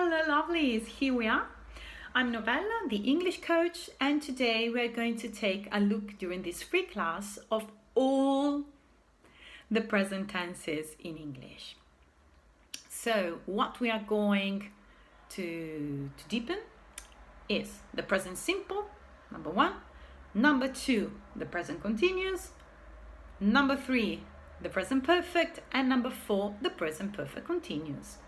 Hello lovelies, here we are. I'm Novella, the English coach, and today we're going to take a look during this free class of all the present tenses in English. So what we are going to deepen is the present simple, number 1, number 2, the present continuous, number 3, the present perfect, and number 4, the present perfect continuous.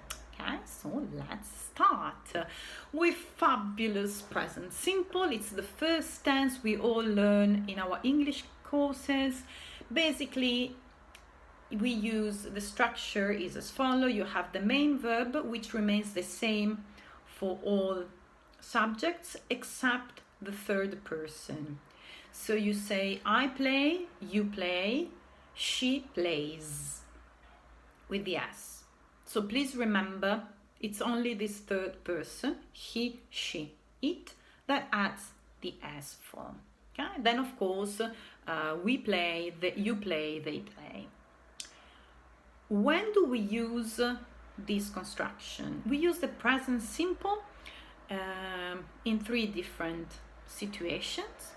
Okay, so let's start with fabulous present simple. It's the first tense we all learn in our English courses. Basically, we use the structure is as follows. You have the main verb, which remains the same for all subjects except the third person. So you say I play, you play, she plays with the S. So please remember, it's only this third person, he, she, it, that adds the S form. Okay? Then of course, we play, you play, they play. When do we use this construction? We use the present simple in 3 different situations.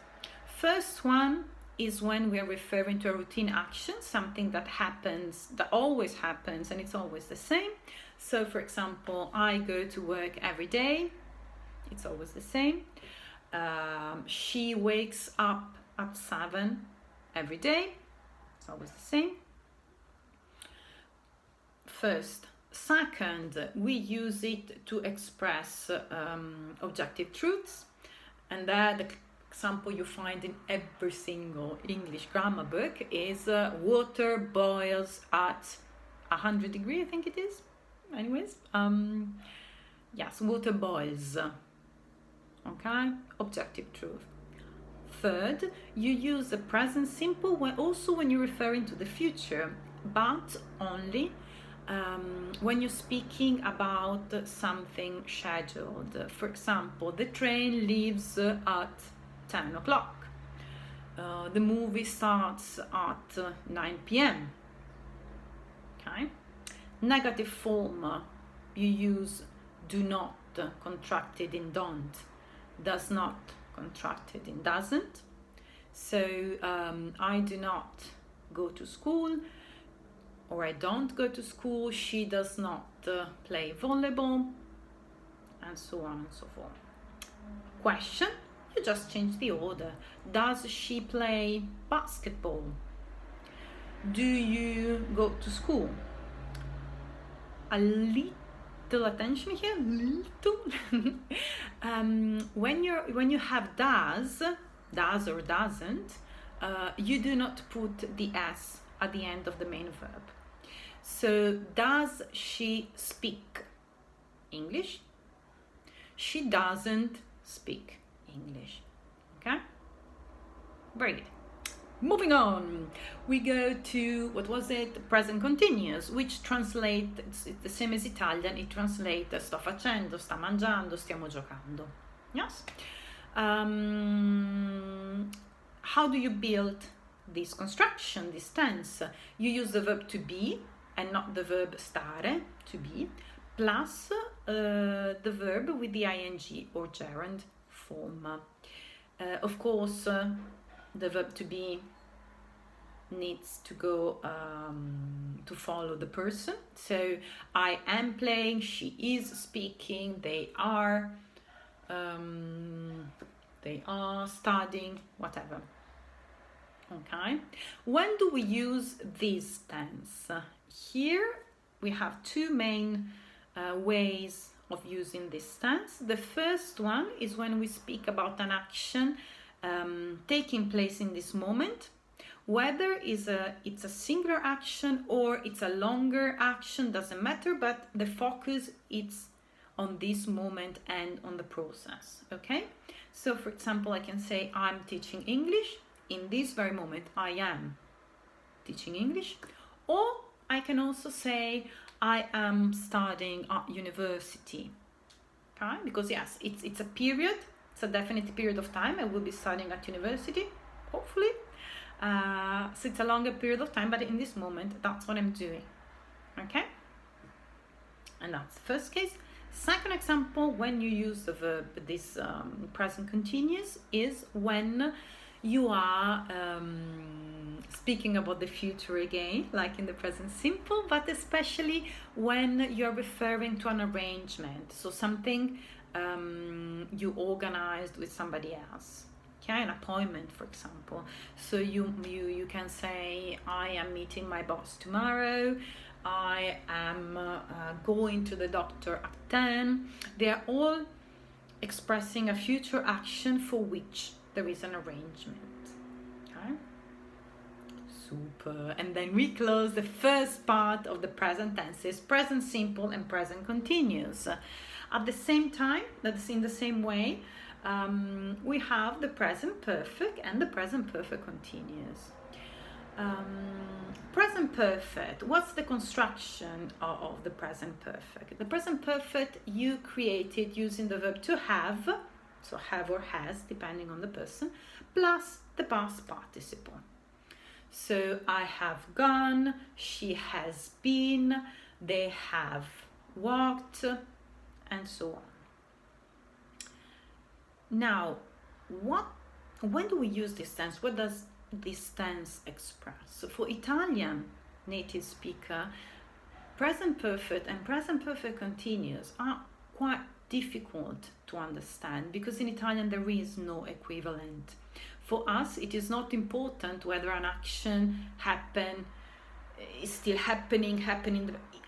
First one is when we are referring to a routine action, something that happens, that always happens, and it's always the same. So for example, I go to work every day, it's always the same. She wakes up at 7 every day, it's always the same. First. Second, we use it to express objective truths, and that the example you find in every single English grammar book is water boils at 100 degrees, I think it is. Anyways, yes, water boils. Okay, objective truth. Third, you use the present simple when you're referring to the future, but only when you're speaking about something scheduled. For example, the train leaves at 10 o'clock. The movie starts at 9 p.m. Okay. Negative form, you use do not contracted in don't, does not contracted in doesn't. So I do not go to school, or I don't go to school, she does not play volleyball, and so on and so forth. Question, you just change the order. Does she play basketball? Do you go to school? A little attention here, little. When you have does or doesn't, you do not put the S at the end of the main verb. So does she speak English? She doesn't speak English. Okay, very good. Moving on, we go to, what was it? Present continuous, which translates, it's the same as Italian, it translates sto facendo, sta mangiando, stiamo giocando. Yes? How do you build this construction, this tense? You use the verb to be and not the verb stare, to be, plus the verb with the ing or gerund form. Of course, the verb to be needs to go to follow the person. So I am playing, she is speaking, they are studying, whatever. Okay, when do we use this tense? Here we have 2 main ways of using this tense. The first one is when we speak about an action taking place in this moment, whether it's a singular action or it's a longer action, doesn't matter, but the focus is on this moment and on the process. Okay, so for example, I can say I'm teaching English. In this very moment, I am teaching English. Or I can also say I am studying at university. Okay, because yes, it's a period. It's a definite period of time. I will be studying at university, hopefully. So it's a longer period of time, but in this moment, that's what I'm doing. Okay? And that's the first case. Second example, when you use the verb, this present continuous, is when you are speaking about the future again, like in the present simple, but especially when you're referring to an arrangement, so something you organized with somebody else. Okay, an appointment, for example. So you can say, I am meeting my boss tomorrow. I am going to the doctor at 10. They are all expressing a future action for which there is an arrangement. Okay? Super. And then we close the first part of the present tenses, present simple and present continuous. At the same time, that's in the same way, we have the present perfect and the present perfect continuous. Present perfect, what's the construction of the present perfect? The present perfect you created using the verb to have, so have or has, depending on the person, plus the past participle. So I have gone, she has been, they have walked, and so on. Now, when do we use this tense? What does this tense express? So for Italian native speaker, present perfect and present perfect continuous are quite difficult to understand because in Italian there is no equivalent. For us, it is not important whether an action is still happening.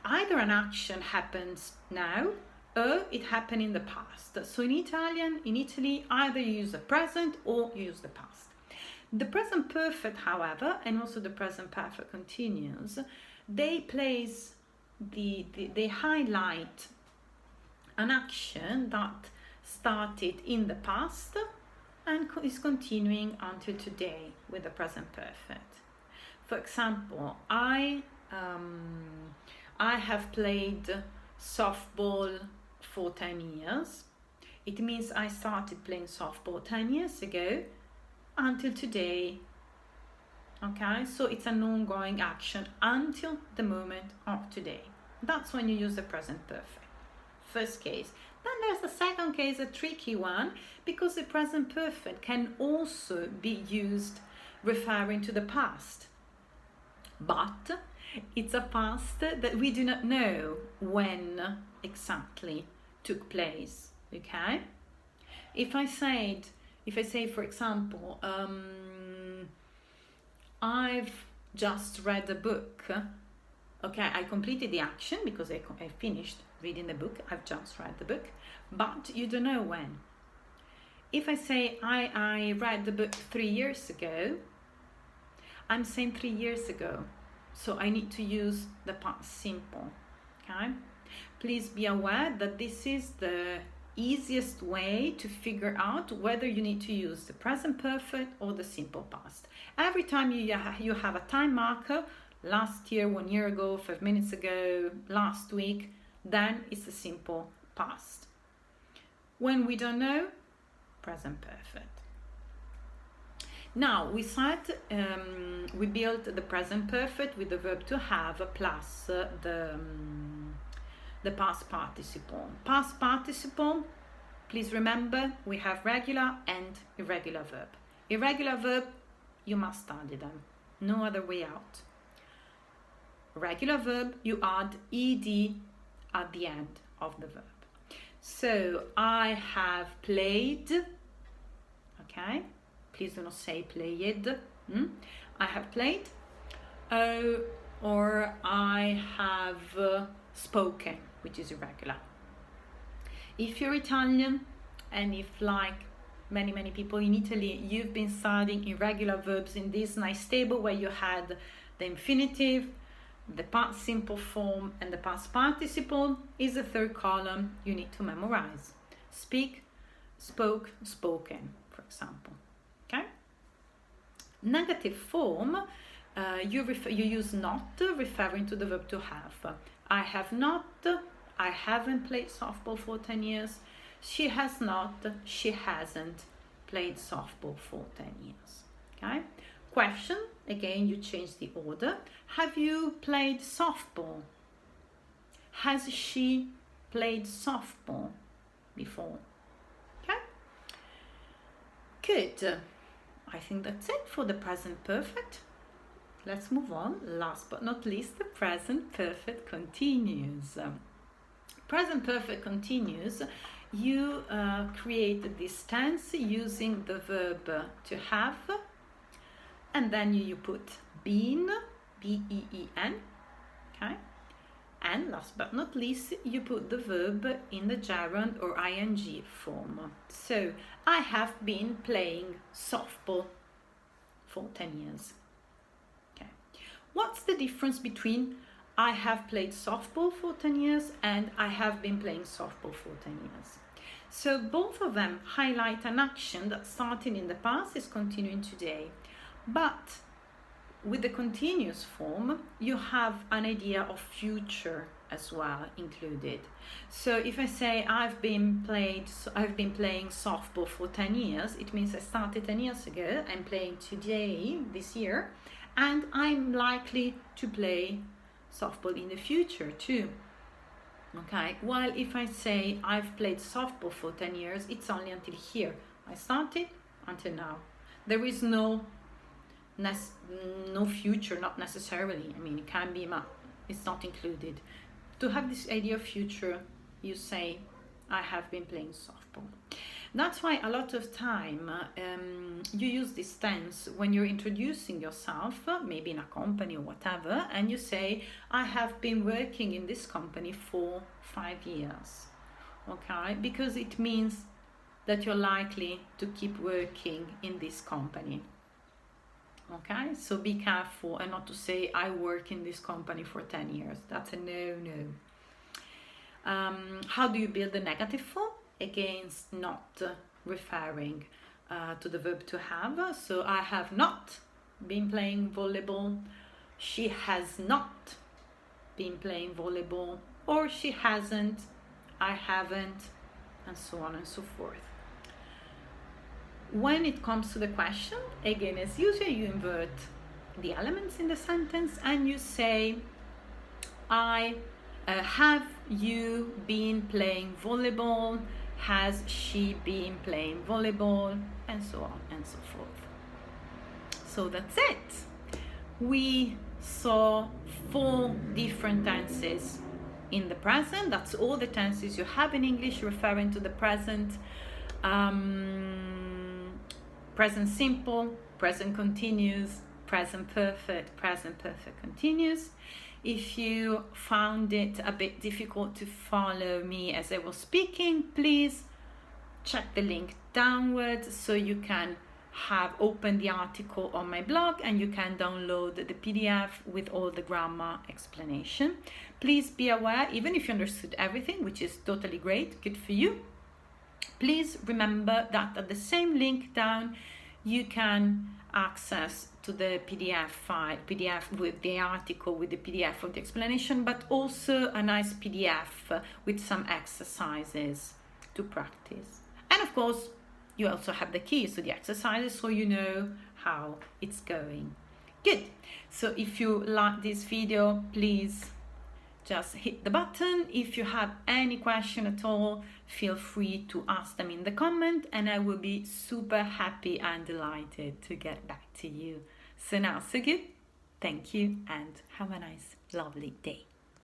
Either an action happens now or it happened in the past. So in Italian, in Italy, either you use the present or you use the past. The present perfect, however, and also the present perfect continuous, they highlight an action that started in the past and is continuing until today with the present perfect. For example, I have played softball for 10 years. It means I started playing softball 10 years ago until today. Okay, so it's an ongoing action until the moment of today. That's when you use the present perfect. First case. Then there's a second case, a tricky one, because the present perfect can also be used referring to the past. But it's a past that we do not know when exactly took place. Okay? If I say, for example, I've just read a book. Okay, I completed the action because I finished reading the book. I've just read the book, but you don't know when. If I say I read the book 3 years ago, I'm saying 3 years ago. So I need to use the past simple. Okay? Please be aware that this is the easiest way to figure out whether you need to use the present perfect or the simple past. Every time you have a time marker, last year, 1 year ago, 5 minutes ago, last week, then it's a simple past. When we don't know, present perfect. Now, we said we built the present perfect with the verb to have plus the past participle. Past participle, please remember, we have regular and irregular verb. Irregular verb, you must study them. No other way out. Regular verb, you add ed at the end of the verb. So, I have played, okay? Please do not say played. I have played. Or I have spoken, which is irregular. If you're Italian, and if like many people in Italy, you've been studying irregular verbs in this nice table where you had the infinitive, the past simple form, and the past participle, is the third column you need to memorize. Speak, spoke, spoken, for example. Okay? Negative form, you use not, referring to the verb to have. I have not, I haven't played softball for 10 years. She has not, she hasn't played softball for 10 years. Okay? Question, again, you change the order. Have you played softball? Has she played softball before? Okay, good. I think that's it for the present perfect. Let's move on. Last but not least, the present perfect continuous. Present perfect continuous, you create this tense using the verb to have, and then you put been, B-E-E-N, okay? And last but not least, you put the verb in the gerund or ing form. So, I have been playing softball for 10 years. Okay. What's the difference between I have played softball for 10 years and I have been playing softball for 10 years? So both of them highlight an action that started in the past is continuing today. But with the continuous form, you have an idea of future as well included. So if I say I've been playing softball for 10 years, it means I started 10 years ago, I'm playing today, this year, and I'm likely to play softball in the future too. Okay, while if I say I've played softball for 10 years, it's only until here. I started until now. There is no future, not necessarily. I mean, it can be, but it's not included. To have this idea of future, you say, I have been playing softball. That's why a lot of time you use this tense when you're introducing yourself, maybe in a company or whatever, and you say, I have been working in this company for 5 years. Okay, because it means that you're likely to keep working in this company. Okay, so be careful and not to say I work in this company for 10 years. That's a no. How do you build the negative form? Against not referring to the verb to have. So I have not been playing volleyball. She has not been playing volleyball. Or she hasn't, I haven't, and so on and so forth. When it comes to the question, again, as usual, you invert the elements in the sentence and you say, have you been playing volleyball? Has she been playing volleyball? And so on and so forth. So that's it. We saw 4 different tenses in the present. That's all the tenses you have in English referring to the present. Present simple, present continuous, present perfect continuous. If you found it a bit difficult to follow me as I was speaking, please check the link downwards so you can open the article on my blog and you can download the PDF with all the grammar explanation. Please be aware, even if you understood everything, which is totally great, good for you, please remember that at the same link down you can access to the PDF file, PDF with the article, with the PDF of the explanation, but also a nice PDF with some exercises to practice. And of course, you also have the keys to the exercises so you know how it's going. Good. So if you like this video, please just hit the button. If you have any question at all, feel free to ask them in the comment and I will be super happy and delighted to get back to you. So now, so good. Thank you and have a nice, lovely day.